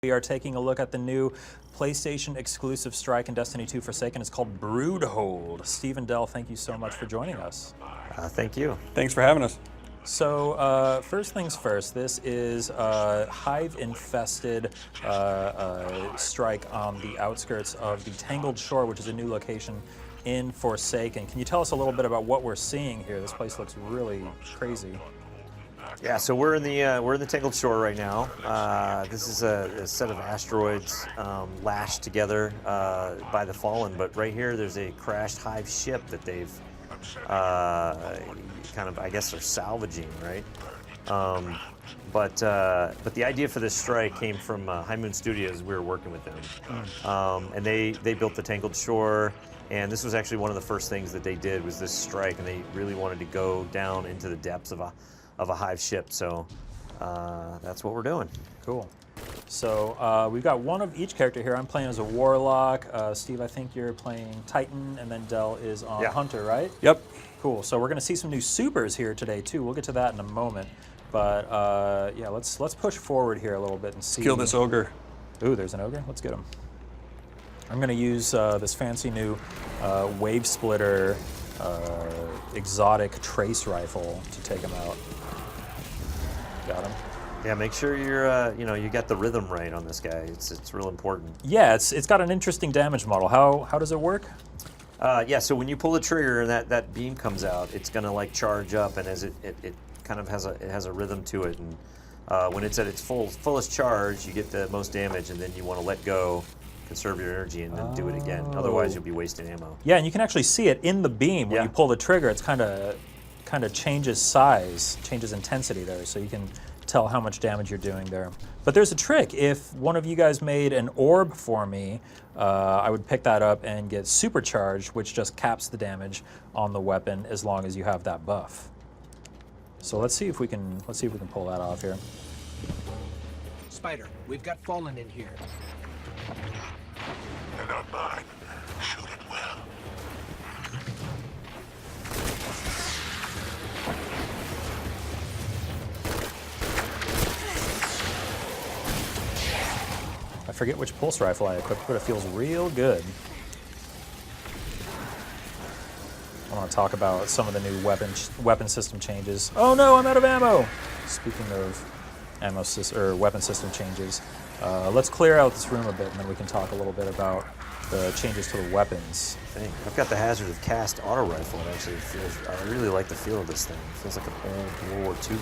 We are taking a look at the new PlayStation exclusive strike in Destiny 2 Forsaken. It's called Broodhold. Steve and Dell, thank you so much for joining us. Thank you. Thanks for having us. So first things first, this is a hive-infested strike on the outskirts of the Tangled Shore, which is a new location in Forsaken. Can you tell us a little bit about what we're seeing here? This place looks really crazy. Yeah, so we're in the Tangled Shore right now. This is a set of asteroids lashed together by the Fallen, but right here there's a crashed hive ship that they've kind of, I guess, they're salvaging, right? But the idea for this strike came from High Moon Studios. We were working with them, and they built the Tangled Shore. And this was actually one of the first things that they did was this strike, and they really wanted to go down into the depths of a hive ship. So that's what we're doing. Cool. So we've got one of each character here. I'm playing as a Warlock. Steve, I think you're playing Titan, and then Dell is on Hunter, right? Yep. Cool. So we're going to see some new supers here today too. We'll get to that in a moment. But yeah, let's push forward here a little bit and see. Kill this ogre. Ooh, there's an ogre. Let's get him. I'm going to use this fancy new wave splitter exotic trace rifle to take him out. Got him. Yeah, make sure you're you got the rhythm right on this guy. It's real important. Yeah, it's got an interesting damage model. How does it work? Yeah, so when you pull the trigger and that beam comes out, it's gonna like charge up, and as it kind of has a rhythm to it, and when it's at its fullest charge, you get the most damage, and then you want to let go, conserve your energy, and then do it again. Otherwise, you'll be wasting ammo. Yeah, and you can actually see it in the beam when you pull the trigger. It's kind of changes size, changes intensity there, so you can tell how much damage you're doing there. But there's a trick. If one of you guys made an orb for me, I would pick that up and get supercharged, which just caps the damage on the weapon as long as you have that buff. So let's see if we can pull that off here. Spider, we've got Fallen in here. They're not mine. Shoot it well. I forget which pulse rifle I equipped, but it feels real good. I want to talk about some of the new weapon system changes. Oh no, I'm out of ammo! Speaking of weapon system changes, let's clear out this room a bit, and then we can talk a little bit about the changes to the weapons. I've got the Hazard of Cast auto rifle. It actually I really like the feel of this thing. It feels like an old World War II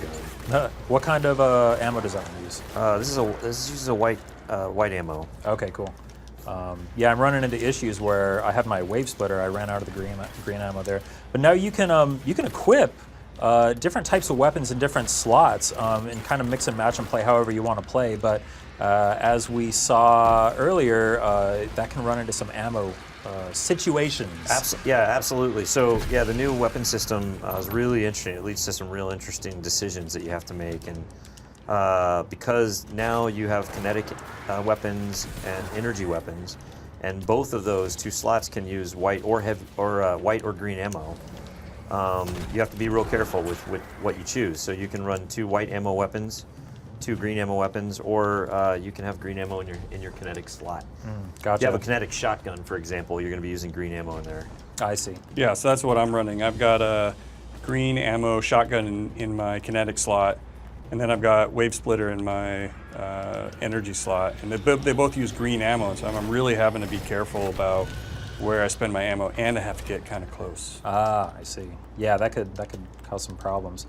gun. What kind of ammo does that use? This uses a white ammo. Okay, cool. Yeah, I'm running into issues where I have my wave splitter. I ran out of the green ammo there, but now you can equip different types of weapons in different slots and kind of mix and match and play however you want to play. But as we saw earlier, that can run into some ammo situations. Yeah, absolutely. So yeah, the new weapon system is really interesting. It leads to some real interesting decisions that you have to make, and because now you have kinetic weapons and energy weapons, and both of those two slots can use white or white or green ammo. You have to be real careful with what you choose. So you can run 2 white ammo weapons, 2 green ammo weapons, or you can have green ammo in your kinetic slot. Gotcha. If you have a kinetic shotgun, for example, you're going to be using green ammo in there. I see. Yeah, so that's what I'm running. I've got a green ammo shotgun in my kinetic slot, and then I've got wave splitter in my energy slot, and they both use green ammo, so I'm really having to be careful about where I spend my ammo, and I have to get kind of close. Ah, I see. Yeah, that could cause some problems.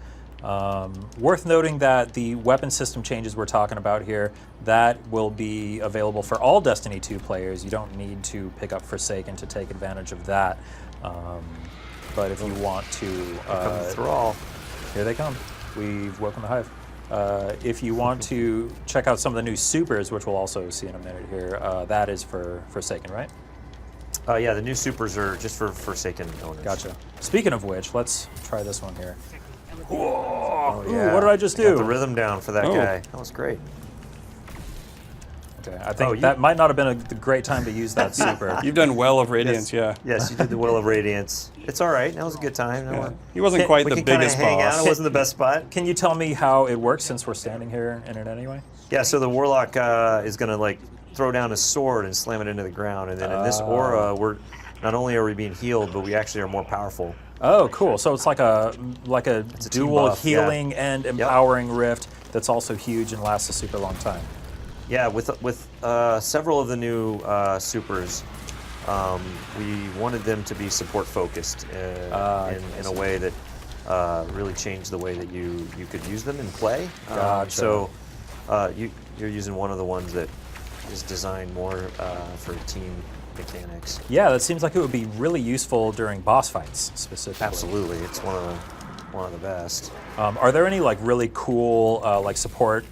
Worth noting that the weapon system changes we're talking about here, that will be available for all Destiny 2 players. You don't need to pick up Forsaken to take advantage of that. But if you want to... come the thrall. Here they come. We've woken the hive. If you want to check out some of the new supers, which we'll also see in a minute here, that is for Forsaken, right? Yeah, the new supers are just for Forsaken owners. Gotcha. Speaking of which, let's try this one here. Oh, yeah. Ooh, what did I just do? Got the rhythm down for that guy. That was great. Okay, I think that might not have been a great time to use that super. You've done Well of Radiance, yeah. Yes, you did the Well of Radiance. It's all right. That was a good time. Yeah. He wasn't quite the biggest hang boss. out. It wasn't the best spot. Can you tell me how it works since we're standing here in it anyway? Yeah, so the Warlock is going to like throw down his sword and slam it into the ground, and then in this aura, we're not only are we being healed, but we actually are more powerful. Oh, cool. So it's like a a team dual buff, yeah. healing and empowering rift that's also huge and lasts a super long time. Yeah, with several of the new supers, we wanted them to be support focused in a way that really changed the way that you could use them and play. Gotcha. So you're using one of the ones that is designed more for team mechanics. Yeah, that seems like it would be really useful during boss fights specifically. Absolutely, it's one of the best. Are there any like really cool like support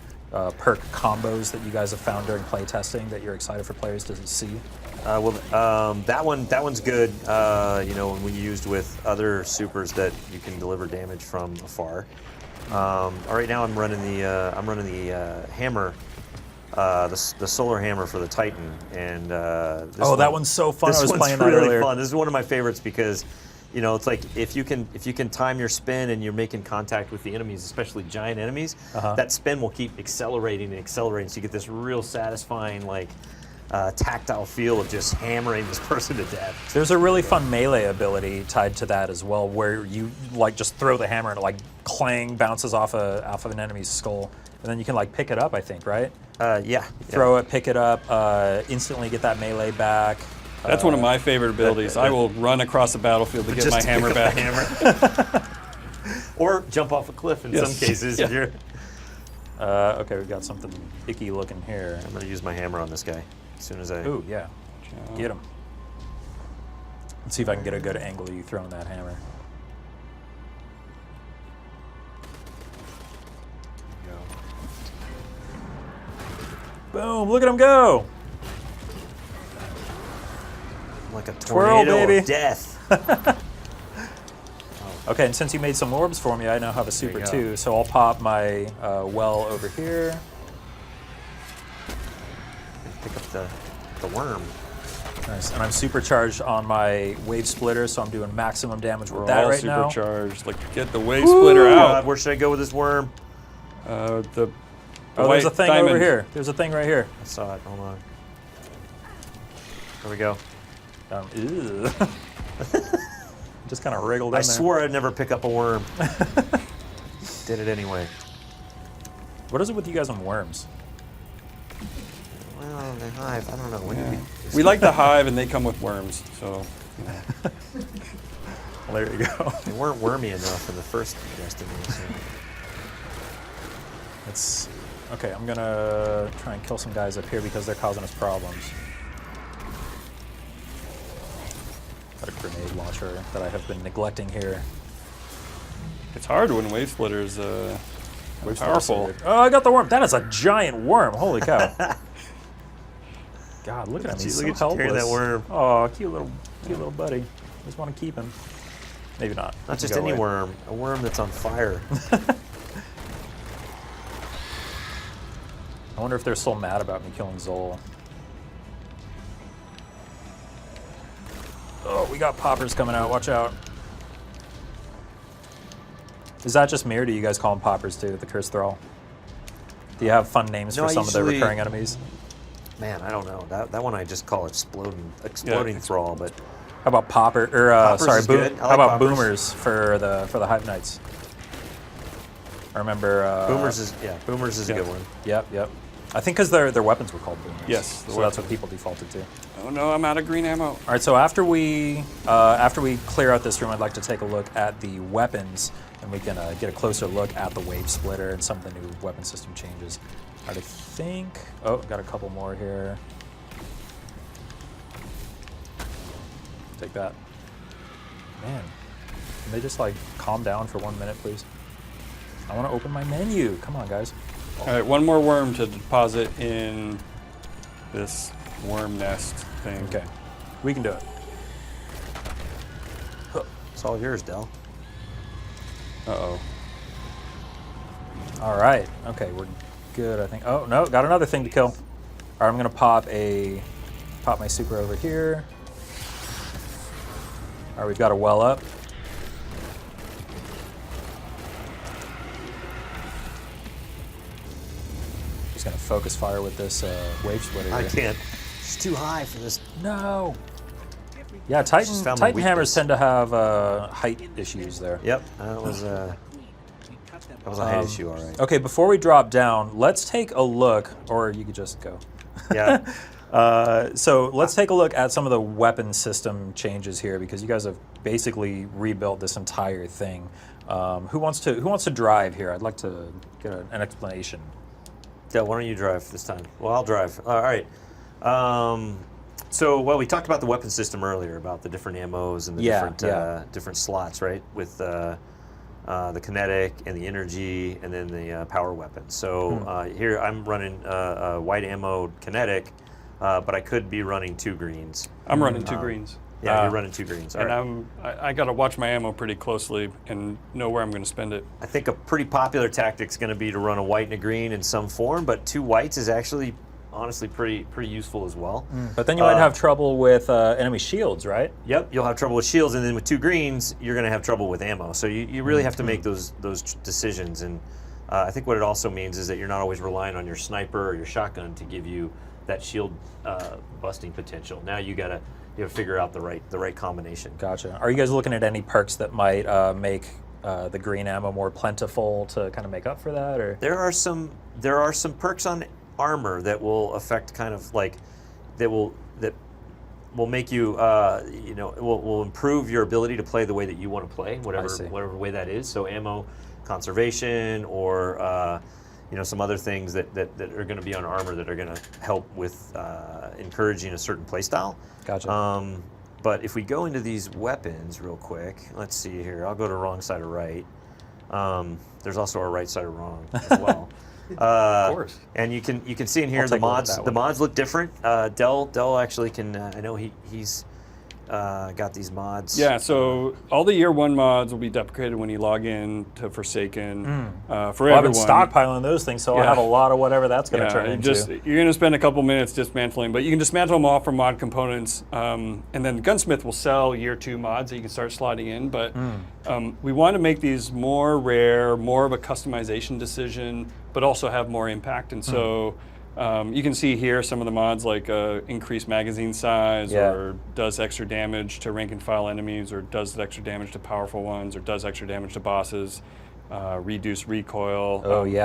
perk combos that you guys have found during playtesting that you're excited for players to see? That one's good. When we used with other supers that you can deliver damage from afar. Right now I'm running the hammer, the solar hammer for the Titan, and that one's so fun. I was playing that really earlier. fun. This is one of my favorites because, it's like if you can time your spin and you're making contact with the enemies, especially giant enemies, that spin will keep accelerating and accelerating. So you get this real satisfying tactile feel of just hammering this person to death. There's a really fun melee ability tied to that as well, where you like just throw the hammer and it like clang bounces off of an enemy's skull, and then you can like pick it up. I think, right? Yeah. Throw it, pick it up, instantly get that melee back. That's one of my favorite abilities. I will run across the battlefield to get my hammer back. Or jump off a cliff in some cases. Yeah. If you're... Okay, we've got something icky looking here. I'm going to use my hammer on this guy as soon as I... Ooh, yeah. Get him. Let's see if I can get a good angle of you throwing that hammer. Boom, look at him go! Like a Twirl, tornado baby. of death. Okay, and since you made some orbs for me, I now have a super you go. too, so I'll pop my well over here. Pick up the worm. Nice, and I'm supercharged on my wave splitter, so I'm doing maximum damage with We're that all right now. supercharged. Like, get the wave splitter out. God, where should I go with this worm? The Oh, there's a white thing diamond. over here. There's a thing right here. I saw it. Hold on. There we go. Ew. Just kind of wriggled in I there. swore I'd never pick up a worm. Did it anyway. What is it with you guys on worms? Well, the hive. I don't know. When Yeah. did We like the hive, and they come with worms. So Well, there you go. They weren't wormy enough in the first Destiny. So. It's okay. I'm gonna try and kill some guys up here because they're causing us problems. Got a grenade launcher that I have been neglecting here. it's hard when wave splitters powerful. Oh, I got the worm. That is a giant worm. Holy cow! God, look at him. He's so Look at you carrying helpless. that worm. Oh, cute little buddy. Just want to keep him. Maybe not. Not just Go any away. worm. A worm that's on fire. I wonder if they're still mad about me killing Zol. Oh, we got poppers coming out. Watch out. Is that just me, or do you guys call them poppers too, the Cursed Thrall? Do you have fun names No, for I some of the usually- recurring enemies? Man, I don't know. That one I just call exploding thrall, but How about popper? Or Poppers sorry, is good. I how like about poppers. boomers for the Hive Knights? I remember boomers is a good one. Yep. I think because their weapons were called boomers. Yes, the so that's what weapons. people defaulted to. Oh no, I'm out of green ammo. All right, so after we clear out this room, I'd like to take a look at the weapons, and we can get a closer look at the wave splitter and some of the new weapon system changes. All right, I think. Oh, got a couple more here. Take that. Man, can they just like calm down for 1 minute, please? I want to open my menu. Come on, guys. All right, one more worm to deposit in this worm nest thing. Okay, we can do it. It's all yours, Del. Uh-oh. All right. Okay, we're good, I think. Oh, no, got another thing to kill. All right, I'm going to pop my super over here. All right, we've got a well up. Just going to focus fire with this wave splitter. I here. can't. It's too high for this. No. Yeah, Just found my Titan hammers weakness. tend to have height issues there. Yep, that was a height issue, all right. Okay, before we drop down, let's take a look, or you could just go. Yeah. So let's take a look at some of the weapon system changes here, because you guys have basically rebuilt this entire thing. Who wants to drive here? I'd like to get an explanation. Yeah, why don't you drive this time? Well, I'll drive. All right. So, we talked about the weapon system earlier, about the different ammos and the different slots, right? With the kinetic and the energy, and then the power weapons. So here I'm running a white ammo kinetic, but I could be running 2 greens. I'm running 2 greens. Yeah, you're running 2 greens. All And right. I got to watch my ammo pretty closely and know where I'm going to spend it. I think a pretty popular tactic is going to be to run a white and a green in some form, but 2 whites is actually, honestly, pretty useful as well. But then you might have trouble with enemy shields, right? Yep, you'll have trouble with shields, and then with 2 greens, you're going to have trouble with ammo. So you really have to make those decisions. And I think what it also means is that you're not always relying on your sniper or your shotgun to give you that shield busting potential. Now you got to figure out the right combination. Gotcha. Are you guys looking at any perks that might make the green ammo more plentiful to kind of make up for that, or? There are some perks on armor that will affect kind of like that will make you will improve your ability to play the way that you want to play, whatever way that is. So ammo conservation, or some other things that are going to be on armor that are going to help with encouraging a certain play style. Gotcha. But if we go into these weapons real quick, let's see here. I'll go to wrong side of right. There's also a right side of wrong as well. Of course. And you can see in here I'll the take a look at mods. that The one. mods look different. Dell actually can. I know he's got these mods. Yeah, so all the year 1 mods will be deprecated when you log in to Forsaken for Well, I've everyone. been stockpiling those things, so I'll have a lot of whatever that's going to turn into. You're going to spend a couple minutes dismantling, but you can dismantle them all from mod components, and then Gunsmith will sell year 2 mods that you can start slotting in. But we want to make these more rare, more of a customization decision, but also have more impact. And so you can see here some of the mods like increased magazine size, or does extra damage to rank and file enemies, or does extra damage to powerful ones, or does extra damage to bosses, reduce recoil.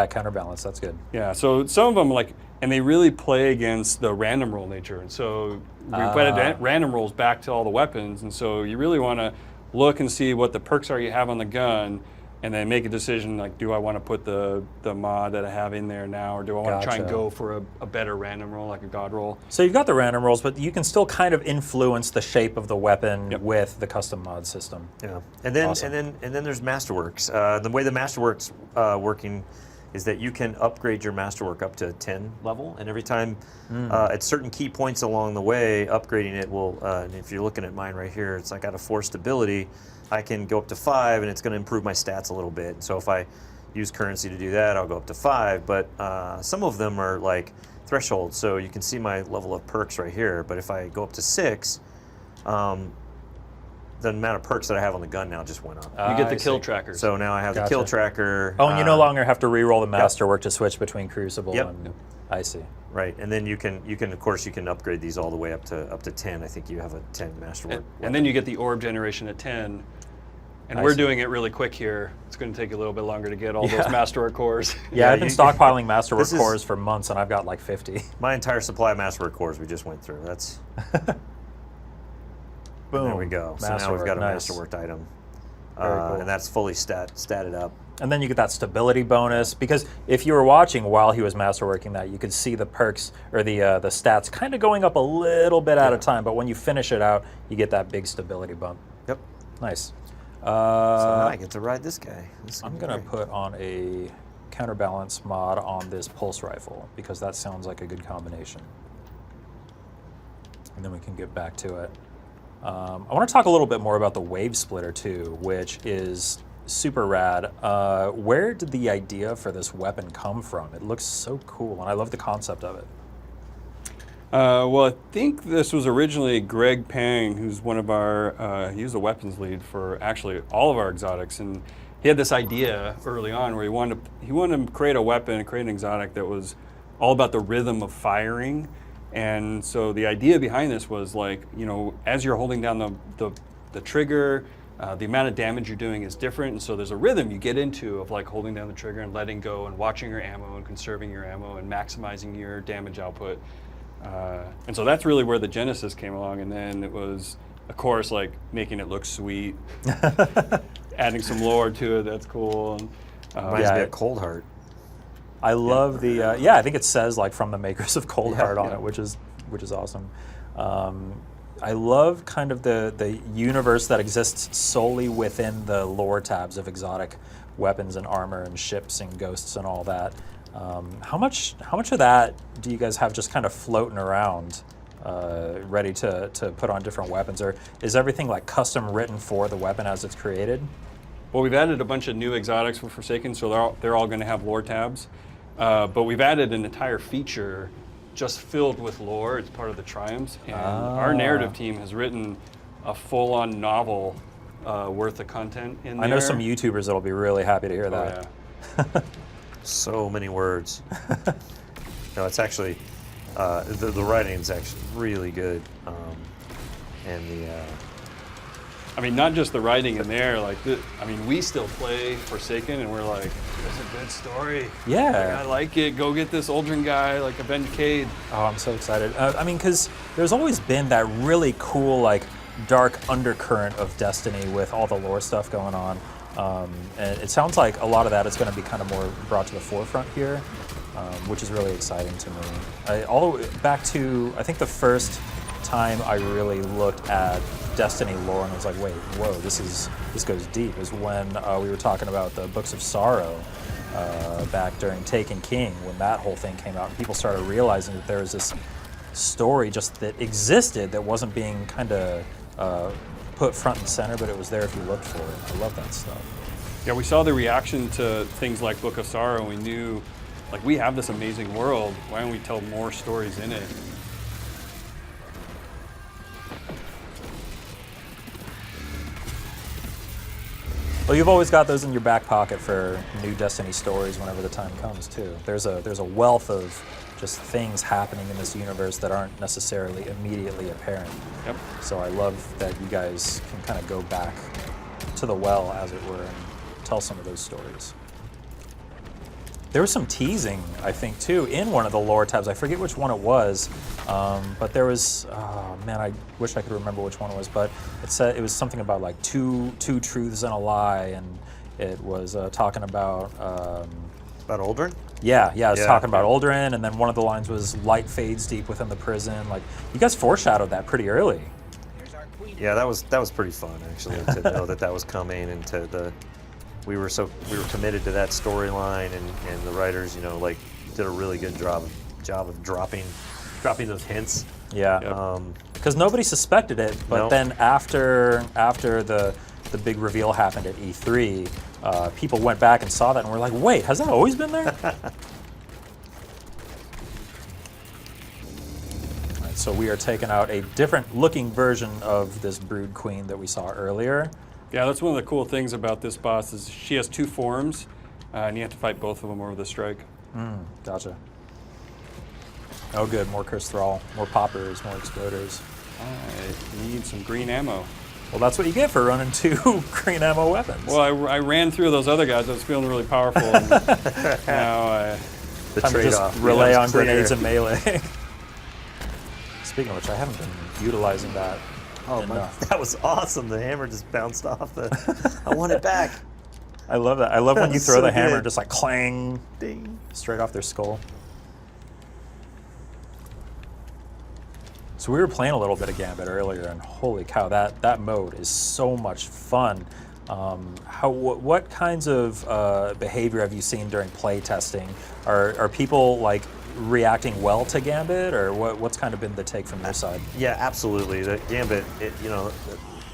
Counterbalance, that's good. Yeah, so some of them and they really play against the random roll nature. And so we put random rolls back to all the weapons. And so you really want to look and see what the perks are you have on the gun, and then make a decision like, do I want to put the mod that I have in there now, or do I want to try and go for a better random roll, like a god roll? So you've got the random rolls, but you can still kind of influence the shape of the weapon with the custom mod system. Yeah, and then Awesome. and then there's Masterworks. The way the Masterworks working is that you can upgrade your Masterwork up to 10 level, and every time at certain key points along the way, upgrading it will. And if you're looking at mine right here, it's like out of 4 stability, I can go up to 5, and it's going to improve my stats a little bit. So if I use currency to do that, I'll go up to 5. But some of them are like thresholds, so you can see my level of perks right here. But if I go up to 6, the amount of perks that I have on the gun now just went up. You get the kill trackers. So now I have the kill tracker. Oh, and you no longer have to re-roll the Masterwork to switch between Crucible and... I see. Right, and then you can of course you can upgrade these all the way up to 10. I think you have a 10 Masterwork. And then you get the orb generation at 10. And we're doing it really quick here. It's going to take a little bit longer to get all those Masterwork cores. Yeah, I've been stockpiling Masterwork cores for months, and I've got like 50. My entire supply of Masterwork cores we just went through. That's Boom. There we go. So now we've got a nice. Masterworked item. Cool. And that's fully statted up. And then you get that stability bonus, because if you were watching while he was masterworking that, you could see the perks or the stats kind of going up a little bit at a time. But when you finish it out, you get that big stability bump. Yep. Nice. So now I get to ride this guy. I'm going to put on a counterbalance mod on this pulse rifle, because that sounds like a good combination. And then we can get back to it. I want to talk a little bit more about the wave splitter too, which is super rad. Where did the idea for this weapon come from? It looks so cool, and I love the concept of it. Well, I think this was originally Greg Pang, who's one of our, he was the weapons lead for actually all of our exotics, and he had this idea early on where he wanted to create a weapon, create an exotic that was all about the rhythm of firing. And so the idea behind this was like, as you're holding down the trigger, the amount of damage you're doing is different. And so there's a rhythm you get into of like holding down the trigger and letting go and watching your ammo and conserving your ammo and maximizing your damage output. And so that's really where the genesis came along. And then it was, of course, like making it look sweet, adding some lore to it. That's cool. And, Reminds me of Cold Heart. I love the I think it says like from the makers of Cold Heart on it, which is awesome. I love kind of the universe that exists solely within the lore tabs of exotic weapons and armor and ships and ghosts and all that. How much of that do you guys have just kind of floating around, ready to put on different weapons, or is everything like custom written for the weapon as it's created? Well, we've added a bunch of new exotics for Forsaken, so they're all going to have lore tabs. But we've added an entire feature just filled with lore. It's part of the Triumphs. And our narrative team has written a full-on novel worth of content in there. I know some YouTubers that'll be really happy to hear that. Yeah. So many words. No, it's actually, the writing's actually really good. And I mean, not just the writing in there. Like, we still play Forsaken, and we're like, "It's a good story. Yeah, like, I like it. Go get this Uldren guy, like Avenge Cade." Oh, I'm so excited. Because there's always been that really cool, like, dark undercurrent of Destiny with all the lore stuff going on. And it sounds like a lot of that is going to be kind of more brought to the forefront here, which is really exciting to me. All the way back to, I think the first time I really looked at Destiny lore and was like, wait, whoa, this goes deep, is when we were talking about the Books of Sorrow back during Taken King, when that whole thing came out, and people started realizing that there was this story just that existed that wasn't being kind of put front and center, but it was there if you looked for it. I love that stuff. Yeah, we saw the reaction to things like Book of Sorrow, and we knew, like, we have this amazing world. Why don't we tell more stories in it? Well, you've always got those in your back pocket for new Destiny stories whenever the time comes, too. There's a wealth of just things happening in this universe that aren't necessarily immediately apparent. Yep. So I love that you guys can kind of go back to the well, as it were, and tell some of those stories. There was some teasing, I think, too, in one of the lore tabs. I forget which one it was, but there was, oh man, I wish I could remember which one it was, but it said it was something about like two truths and a lie, and it was talking about... about Uldren? Yeah, it was talking about Uldren, and then one of the lines was light fades deep within the prison. Like, you guys foreshadowed that pretty early. Here's our queen. Yeah, that was pretty fun, actually, to know that was coming, and we were committed to that storyline, and the writers, did a really good job of dropping those hints. Yeah, because nobody suspected it, but then after the big reveal happened at E3, people went back and saw that and were like, wait, has that always been there? Alright, so we are taking out a different looking version of this Brood Queen that we saw earlier. Yeah, that's one of the cool things about this boss is she has two forms, and you have to fight both of them over the strike. Gotcha. Oh good, more Cursed Thrall, more poppers, more exploders. I need some green ammo. Well, that's what you get for running two green ammo weapons. Well, I ran through those other guys. I was feeling really powerful. And now The time to trade-off. just rely on clear. grenades and melee. Speaking of which, I haven't been utilizing that enough. That was awesome. The hammer just bounced off. I want it back. I love that. I love when you That's throw so the hammer, good. just like clang, Ding. straight off their skull. So we were playing a little bit of Gambit earlier, and holy cow, that mode is so much fun. What kinds of behavior have you seen during play testing? Are people like reacting well to Gambit, or what's kind of been the take from your side? Yeah, absolutely. The Gambit,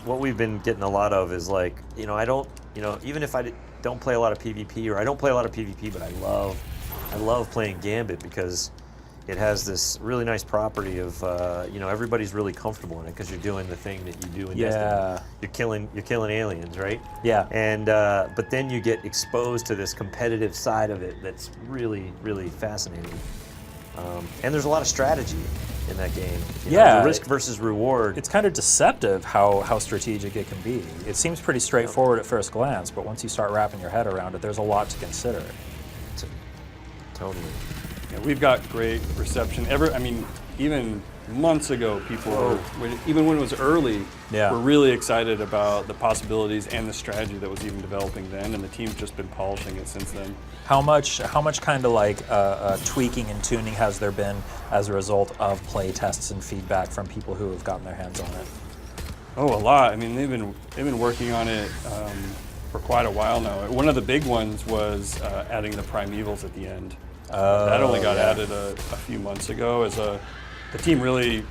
what we've been getting a lot of is like, I don't, even if I don't play a lot of PvP, or I don't play a lot of PvP, but I love playing Gambit because it has this really nice property of, everybody's really comfortable in it because you're doing the thing that you do in Destiny. You're killing aliens, right? Yeah. And but then you get exposed to this competitive side of it that's really, really fascinating. And there's a lot of strategy in that game. You know, Yeah. the risk versus reward. It's kind of deceptive how strategic it can be. It seems pretty straightforward at first glance, but once you start wrapping your head around it, there's a lot to consider. Totally. Yeah, we've got great reception. Even months ago, people were, even when it was early, Yeah. were really excited about the possibilities and the strategy that was even developing then, and the team's just been polishing it since then. How much kind of like tweaking and tuning has there been as a result of play tests and feedback from people who have gotten their hands on it? Oh, a lot. I mean, they've been working on it for quite a while now. One of the big ones was adding the primevals at the end. That only got added a few months ago. As the team really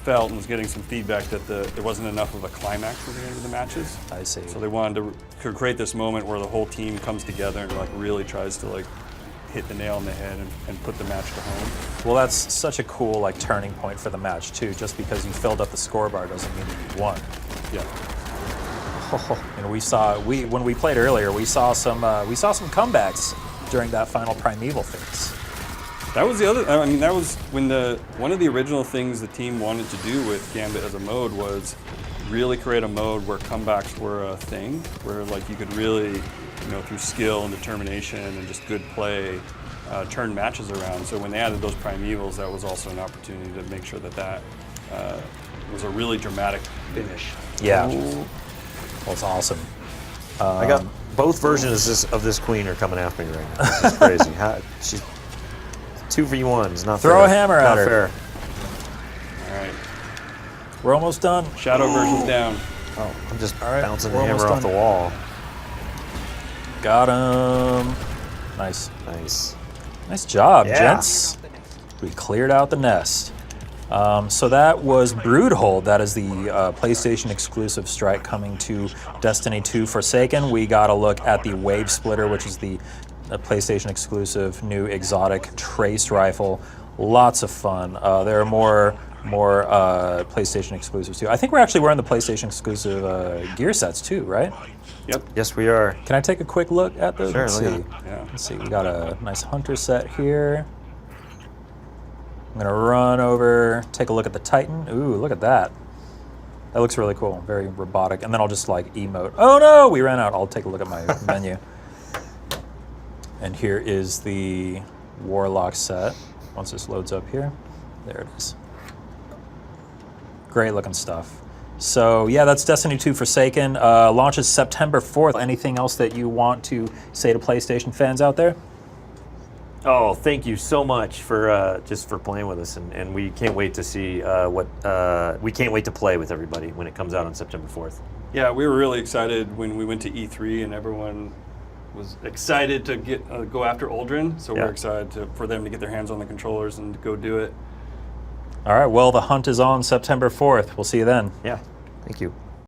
felt and was getting some feedback that there wasn't enough of a climax for the end of the matches. I see. So they wanted to create this moment where the whole team comes together and like really tries to like hit the nail on the head and put the match to home. Well, that's such a cool like turning point for the match too. Just because you filled up the scorebar doesn't mean that you won. Yeah. And when we played earlier, we saw some comebacks during that final primeval phase. That was the other. I mean, that was when one of the original things the team wanted to do with Gambit as a mode was really create a mode where comebacks were a thing, where like you could really, through skill and determination and just good play, turn matches around. So when they added those primevals, that was also an opportunity to make sure that was a really dramatic finish. Yeah, that's awesome. I got both versions of this queen are coming after me right now. This is crazy. She's 2v1s, not Throw fair. a hammer at Not her. fair. All right, We're almost done. shadow version's down. Oh, I'm just All right, bouncing the we're hammer almost off the done. wall. Got him. Nice. Nice job, Yeah. gents. We cleared out the nest. So that was Broodhold. That is the PlayStation exclusive strike coming to Destiny 2 Forsaken. We got a look at the Wave Splitter, which is the PlayStation exclusive new exotic trace rifle. Lots of fun. There are more PlayStation exclusives too. I think we're actually wearing the PlayStation exclusive gear sets too, right? Yep. Yes, we are. Can I take a quick look at those? Sure, Let's look see. at it. Yeah. Let's see. We got a nice hunter set here. I'm gonna run over, take a look at the Titan. Ooh, look at that. That looks really cool. Very robotic. And then I'll just like emote. Oh no, we ran out. I'll take a look at my menu. And here is the Warlock set. Once this loads up here, there it is. Great looking stuff. So yeah, that's Destiny 2 Forsaken. Launches September 4th. Anything else that you want to say to PlayStation fans out there? Oh, thank you so much for just for playing with us, and we can't wait to see we can't wait to play with everybody when it comes out on September 4th. Yeah, we were really excited when we went to E3 and everyone was excited to go after Aldrin. So Yeah. we're excited for them to get their hands on the controllers and go do it. All right, well, the hunt is on September 4th. We'll see you then. Yeah, thank you.